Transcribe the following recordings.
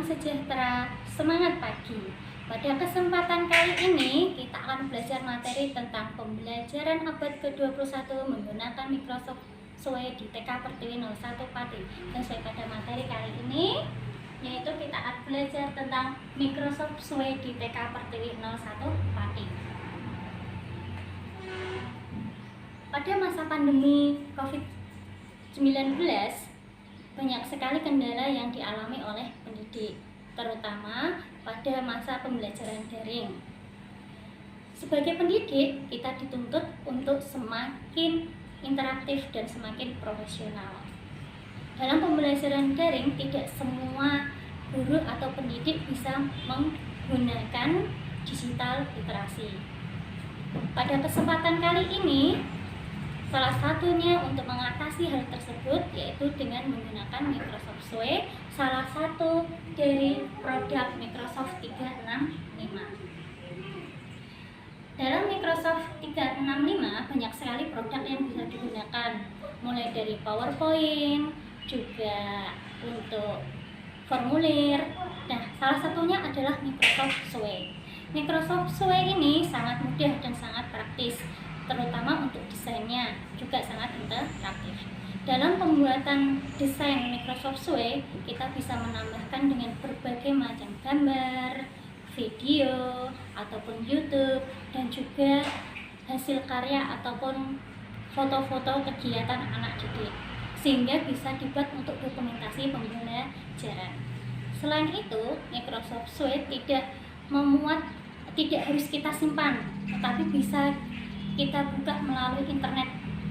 sejahtera, semangat pagi. Pada kesempatan kali ini kita akan belajar materi tentang pembelajaran abad ke-21 menggunakan Microsoft Suite di TK Pertiwi 01 Pati. Sesuai pada materi kali ini, yaitu kita akan belajar tentang Microsoft Suite di TK Pertiwi 01 Pati. Pada masa pandemi COVID-19, banyak sekali kendala yang dialami oleh pendidik, terutama pada masa pembelajaran daring. Sebagai pendidik, kita dituntut untuk semakin interaktif dan semakin profesional. Dalam pembelajaran daring, tidak semua guru atau pendidik bisa menggunakan digital literasi. Pada kesempatan kali ini, salah satunya untuk mengatasi hal tersebut yaitu dengan menggunakan Microsoft Suite, salah satu dari produk Microsoft 365. Dalam Microsoft 365 banyak sekali produk yang bisa digunakan, mulai dari PowerPoint, juga untuk formulir. Nah, salah satunya adalah Microsoft Suite. Microsoft Suite ini sangat mudah dan sangat praktis, terutama untuk desainnya juga sangat interaktif. Dalam pembuatan desain Microsoft Suite, kita bisa menambahkan dengan berbagai macam gambar, video, ataupun YouTube, dan juga hasil karya ataupun foto-foto kegiatan anak didik, sehingga bisa dibuat untuk dokumentasi pembelajaran. Selain itu, Microsoft Suite tidak harus kita simpan, tetapi bisa kita buka melalui internet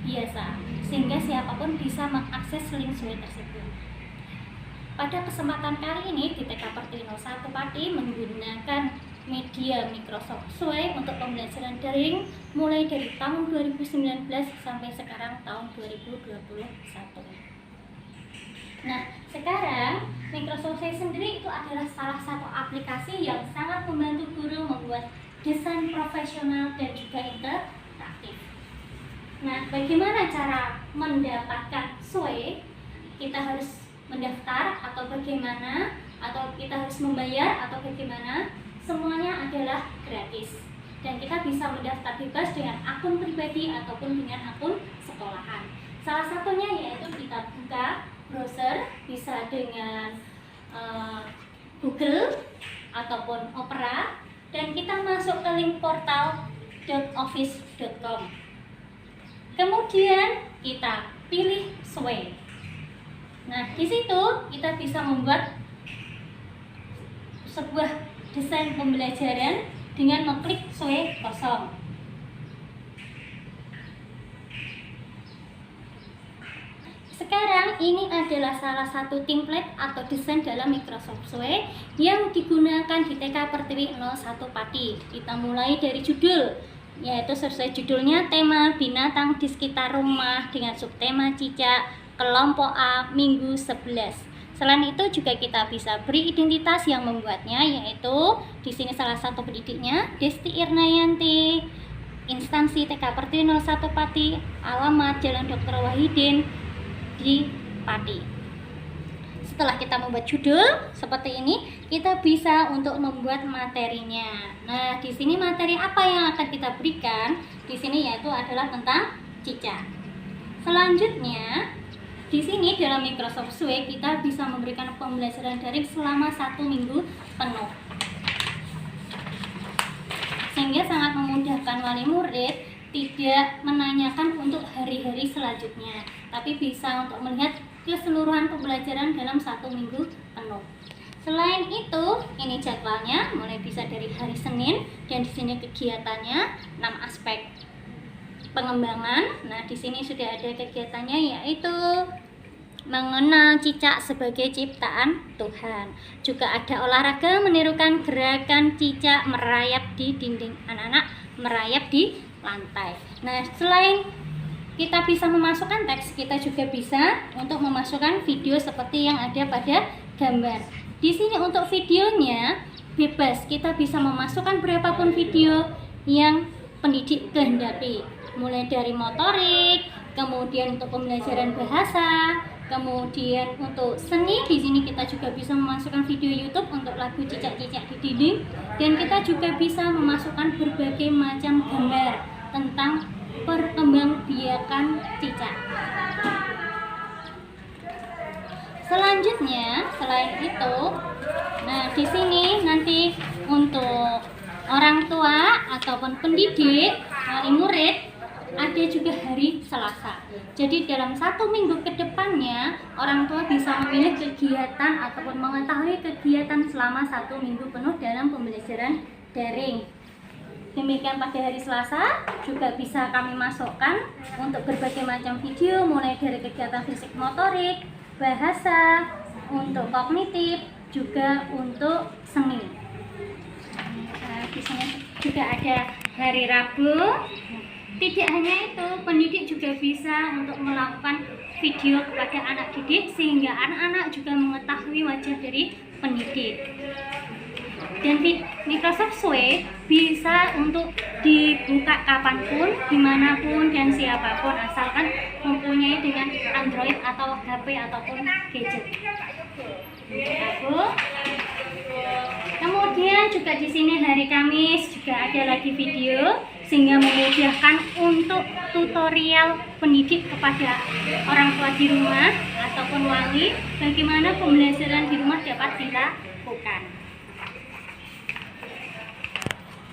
biasa, sehingga siapapun bisa mengakses link Suite tersebut. Pada kesempatan kali ini di TK Pertiwi 01 Pati menggunakan media Microsoft Suite untuk pembelajaran daring mulai dari tahun 2019 sampai sekarang tahun 2021. Nah, sekarang Microsoft Suite sendiri itu adalah salah satu aplikasi yang sangat membantu guru membuat desain profesional dan juga interaktif. Nah, bagaimana cara mendapatkan Suite? Kita harus mendaftar atau bagaimana? Atau kita harus membayar atau bagaimana? Semuanya adalah gratis. Dan kita bisa mendaftar bebas dengan akun pribadi ataupun dengan akun sekolahan. Salah satunya yaitu kita buka browser, bisa dengan Google ataupun Opera, dan kita masuk ke link portal.office.com. Kemudian kita pilih Suite. Nah, di situ kita bisa membuat sebuah desain pembelajaran dengan mengklik Suite kosong. Sekarang ini adalah salah satu template atau desain dalam Microsoft Suite yang digunakan di TK Pertiwi 01 Pati. Kita mulai dari judul, yaitu sesuai judulnya tema binatang di sekitar rumah dengan subtema cicak, kelompok A, minggu 11. Selain itu juga kita bisa beri identitas yang membuatnya, yaitu di sini salah satu pendidiknya Desti Irnayanti, instansi TK Pertiwi 01 Pati, alamat Jalan Dr. Wahidin di Pati. Setelah kita membuat judul seperti ini, kita bisa untuk membuat materinya. Nah, di sini materi apa yang akan kita berikan? Di sini yaitu adalah tentang cicak. Selanjutnya, di sini dalam Microsoft Suite kita bisa memberikan pembelajaran daring selama 1 minggu penuh, sehingga sangat memudahkan wali murid tidak menanyakan untuk hari-hari selanjutnya, tapi bisa untuk melihat keseluruhan pembelajaran dalam 1 minggu penuh. Selain itu, ini jadwalnya mulai bisa dari hari Senin, dan di sini kegiatannya 6 aspek pengembangan. Nah, di sini sudah ada kegiatannya, yaitu mengenal cicak sebagai ciptaan Tuhan. Juga ada olahraga menirukan gerakan cicak merayap di dinding, anak-anak merayap di lantai. Nah, selain kita bisa memasukkan teks, kita juga bisa untuk memasukkan video seperti yang ada pada gambar. Di sini untuk videonya bebas, kita bisa memasukkan berapapun video yang pendidik kehendaki, mulai dari motorik, kemudian untuk pembelajaran bahasa, Kemudian untuk seni, di sini kita juga bisa memasukkan video YouTube untuk lagu cicak-cicak di dinding, dan kita juga bisa memasukkan berbagai macam gambar tentang perkembangbiakan cicak. Selanjutnya, selain itu, nah di sini nanti untuk orang tua ataupun pendidik, wali murid, ada juga hari Selasa. Jadi dalam 1 minggu ke depannya, orang tua bisa memilih kegiatan ataupun mengetahui kegiatan selama 1 minggu penuh dalam pembelajaran daring. Demikian pada hari Selasa juga bisa kami masukkan untuk berbagai macam video, mulai dari kegiatan fisik motorik, bahasa, untuk kognitif, juga untuk seni. Nah, di sini juga ada hari Rabu. Tidak hanya itu, pendidik juga bisa untuk melakukan video kepada anak didik sehingga anak-anak juga mengetahui wajah dari pendidik. Dan Microsoft Suite bisa untuk dibuka kapanpun, dimanapun, dan siapapun asalkan mempunyai dengan Android atau HP ataupun gadget. Kemudian juga di sini hari Kamis juga ada lagi video sehingga memudahkan untuk tutorial pendidik kepada orang tua di rumah ataupun wali bagaimana pembelajaran di rumah dapat dilakukan.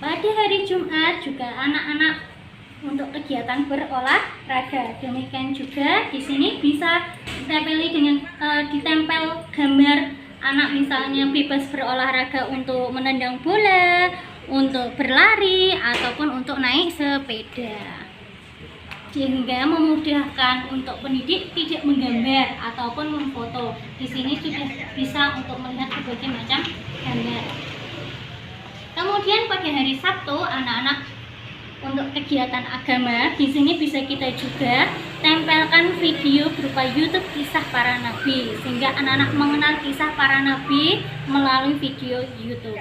Pada hari Jumat juga anak-anak untuk kegiatan berolahraga. Demikian juga di sini bisa ditempel gambar anak misalnya bebas berolahraga untuk menendang bola, untuk berlari ataupun untuk naik sepeda. Sehingga memudahkan untuk pendidik tidak menggambar ataupun memfoto. Di sini sudah bisa untuk melihat berbagai macam gambar. Kemudian pada hari Sabtu anak-anak untuk kegiatan agama, di sini bisa kita juga tempelkan video berupa YouTube kisah para nabi sehingga anak-anak mengenal kisah para nabi melalui video YouTube.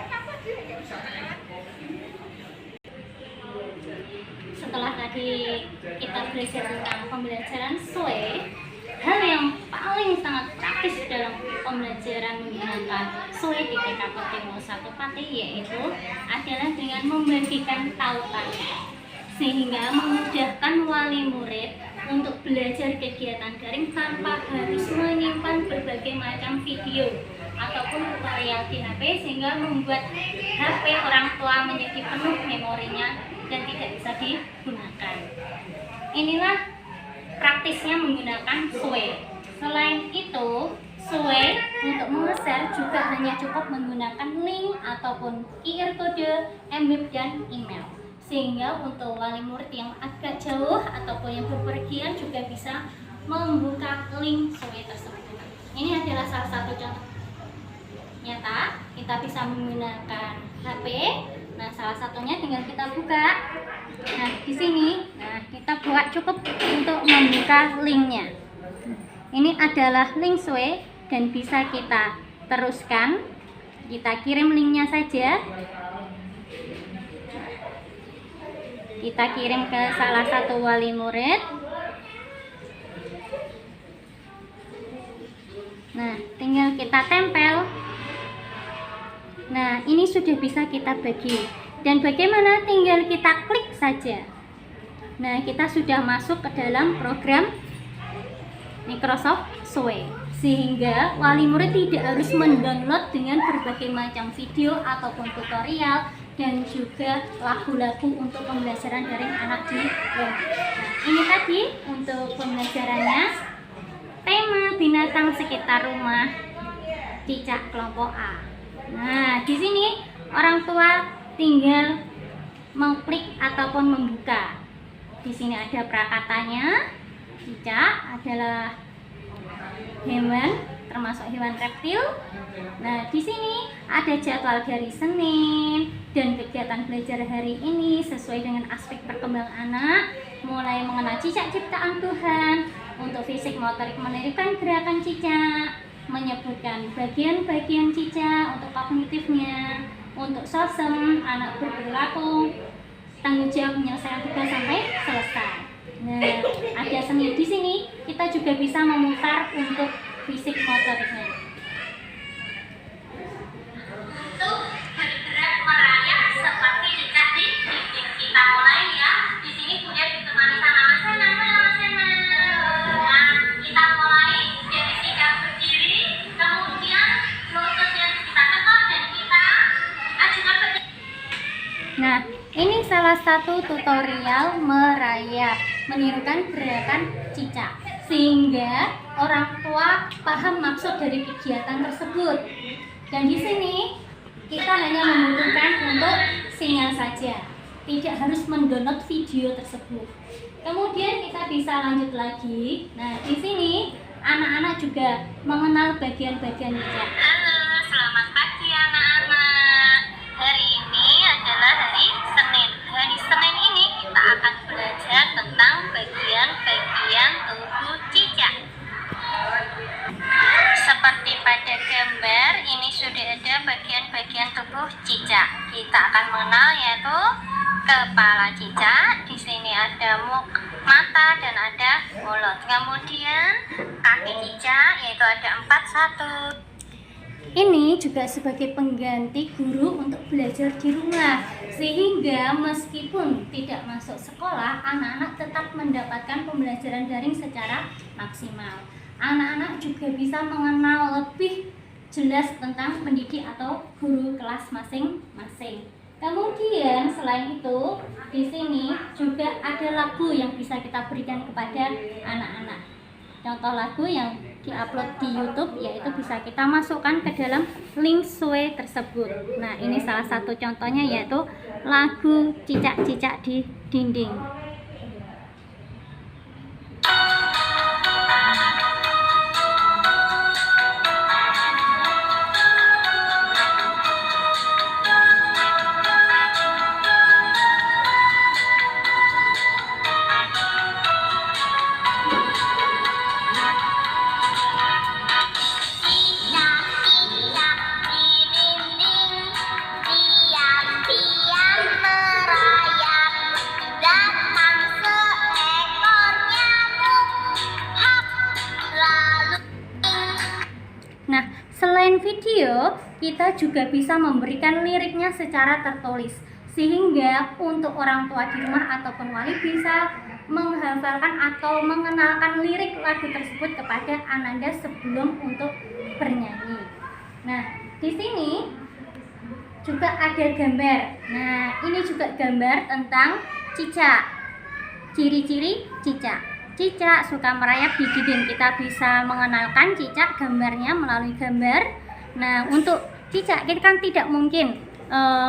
Setelah tadi kita belajar tentang pembelajaran SUE, hal yang paling sangat praktis dalam pembelajaran menggunakan SUE di TKP 01 Pati yaitu adalah dengan membagikan tautan sehingga memudahkan wali murid untuk belajar kegiatan daring tanpa harus menyimpan berbagai macam video ataupun tutorial di HP sehingga membuat HP orang tua menjadi penuh memorinya dan tidak bisa digunakan. Inilah praktisnya menggunakan SUE. Selain itu, SUE untuk menge-share juga hanya cukup menggunakan link ataupun QR code, MWeb dan email. Sehingga untuk wali murid yang agak jauh ataupun yang bepergian juga bisa membuka link SUE tersebut. Ini adalah salah satu contoh nyata kita bisa menggunakan HP. Nah, salah satunya tinggal kita buka. Nah, di sini, kita buat cukup untuk membuka linknya. Ini adalah link SUE dan bisa kita teruskan. Kita kirim linknya saja. Kita kirim ke salah satu wali murid. Nah, tinggal kita tempel. Nah, ini sudah bisa kita bagi. Dan bagaimana? Tinggal kita klik saja. Nah, kita sudah masuk ke dalam program Microsoft SUE. Sehingga wali murid tidak harus mendownload dengan berbagai macam video ataupun tutorial dan juga lagu-lagu untuk pembelajaran daring anak di rumah. Nah, ini tadi untuk pembelajarannya. Tema binatang sekitar rumah cicak kelompok A. Nah, di sini orang tua tinggal mengklik ataupun membuka. Di sini ada prakatanya. Cicak adalah hewan, termasuk hewan reptil. Nah, di sini ada jadwal dari Senin dan kegiatan belajar hari ini sesuai dengan aspek perkembangan anak, mulai mengenal cicak ciptaan Tuhan, untuk fisik motorik menirikan gerakan cicak, menyebutkan bagian-bagian cicak untuk kognitifnya, untuk sosem anak berperilaku, tanggung jawab menyelesaikan tugas sampai selesai. Nah, ada seni di sini. Kita juga bisa memutar untuk fisik motoriknya. Untuk bergerak merayap seperti cicak di dinding. Kita mulai ya. Di sini Bunda ditemani sama Mas Senang. Mas Senang. Nah, kita mulai dari sikap berdiri, kemudian lutut yang kita tekuk dan kita ajukan berdiri. Nah, ini salah satu tutorial merayap, menirukan gerakan cicak, sehingga orang tua paham maksud dari kegiatan tersebut. Dan di sini kita hanya membutuhkan untuk sinyal saja, tidak harus mendownload video tersebut. Kemudian kita bisa lanjut lagi. Nah, di sini anak-anak juga mengenal bagian-bagian cicak. Halo, selamat pagi anak-anak. Hari ini adalah hari Senin. Hari Senin ini kita akan belajar tentang bagian-bagian tubuh cicak. Seperti pada gambar ini sudah ada bagian-bagian tubuh cicak. Kita akan mengenal yaitu kepala cicak. Di sini ada mata dan ada mulut. Kemudian kaki cicak yaitu ada 4 Ini juga sebagai pengganti guru untuk belajar di rumah, sehingga meskipun tidak masuk sekolah, anak-anak tetap mendapatkan pembelajaran daring secara maksimal. Anak-anak juga bisa mengenal lebih jelas tentang pendidik atau guru kelas masing-masing. Kemudian selain itu, di sini juga ada lagu yang bisa kita berikan kepada anak-anak. Contoh lagu yang diupload di YouTube yaitu bisa kita masukkan ke dalam link Sue tersebut. Nah, ini salah satu contohnya yaitu lagu Cicak-Cicak di Dinding. Nah, selain video, kita juga bisa memberikan liriknya secara tertulis, sehingga untuk orang tua di rumah ataupun wali bisa menghafalkan atau mengenalkan lirik lagu tersebut kepada ananda sebelum untuk bernyanyi. Nah, di sini juga ada gambar. Nah, ini juga gambar tentang cicak. Ciri-ciri cicak. Cicak suka merayap di dinding. Kita bisa mengenalkan cicak gambarnya melalui gambar. Nah, untuk cicak kita kan tidak mungkin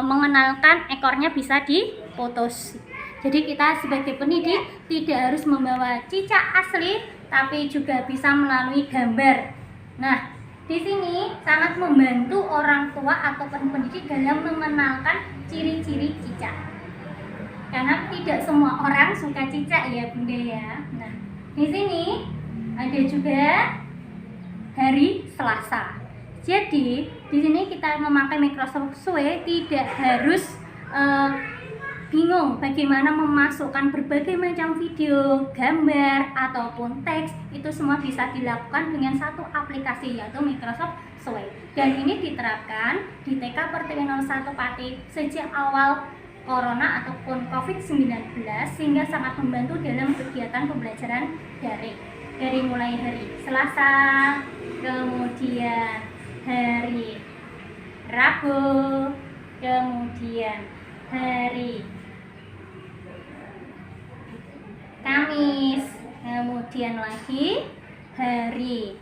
mengenalkan ekornya bisa diputus. Jadi kita sebagai pendidik tidak harus membawa cicak asli, tapi juga bisa melalui gambar. Nah, di sini sangat membantu orang tua ataupun pendidik dalam mengenalkan ciri-ciri cicak. Karena tidak semua orang suka cicak ya Bunda ya. Nah, di sini ada juga hari Selasa. Jadi di sini kita memakai Microsoft Sue tidak harus bingung bagaimana memasukkan berbagai macam video, gambar ataupun teks. Itu semua bisa dilakukan dengan satu aplikasi yaitu Microsoft Sue. Dan ini diterapkan di TK Pertiwi 01 Pati sejak awal Corona ataupun COVID-19 sehingga sangat membantu dalam kegiatan pembelajaran daring. Dari mulai hari Selasa, kemudian hari Rabu, kemudian hari Kamis, kemudian lagi hari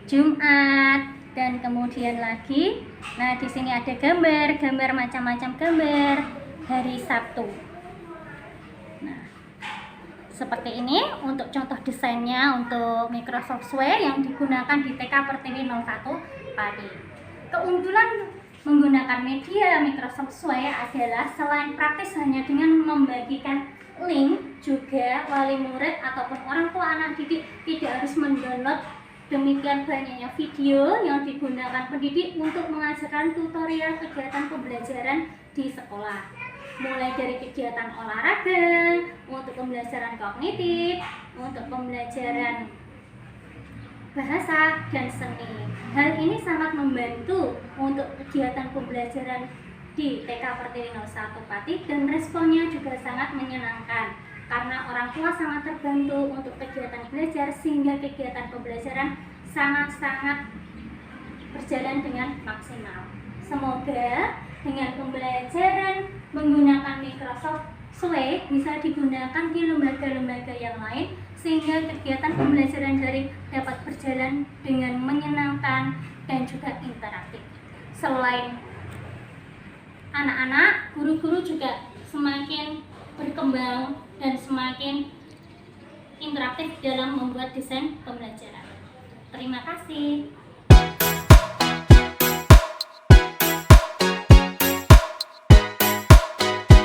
Jumat, dan kemudian lagi, nah di sini ada gambar macam-macam gambar hari Sabtu. Nah, seperti ini untuk contoh desainnya untuk Microsoft Sue yang digunakan di TK Pertiwi 01 Pati. Keunggulan menggunakan media Microsoft Sue adalah selain praktis hanya dengan membagikan link, juga wali murid ataupun orang tua anak didik tidak harus mendownload demikian banyaknya video yang digunakan pendidik untuk mengajarkan tutorial kegiatan pembelajaran di sekolah. mulai dari kegiatan olahraga, untuk pembelajaran kognitif, untuk pembelajaran bahasa, dan seni. Hal ini sangat membantu untuk kegiatan pembelajaran di TK Pertiwi 01 Pati, dan responnya juga sangat menyenangkan karena orang tua sangat terbantu untuk kegiatan belajar, sehingga kegiatan pembelajaran sangat-sangat berjalan dengan maksimal. Semoga dengan pembelajaran menggunakan Microsoft Suite bisa digunakan di lembaga-lembaga yang lain, sehingga kegiatan pembelajaran daring dapat berjalan dengan menyenangkan dan juga interaktif. Selain anak-anak, guru-guru juga semakin berkembang dan semakin interaktif dalam membuat desain pembelajaran. Terima kasih.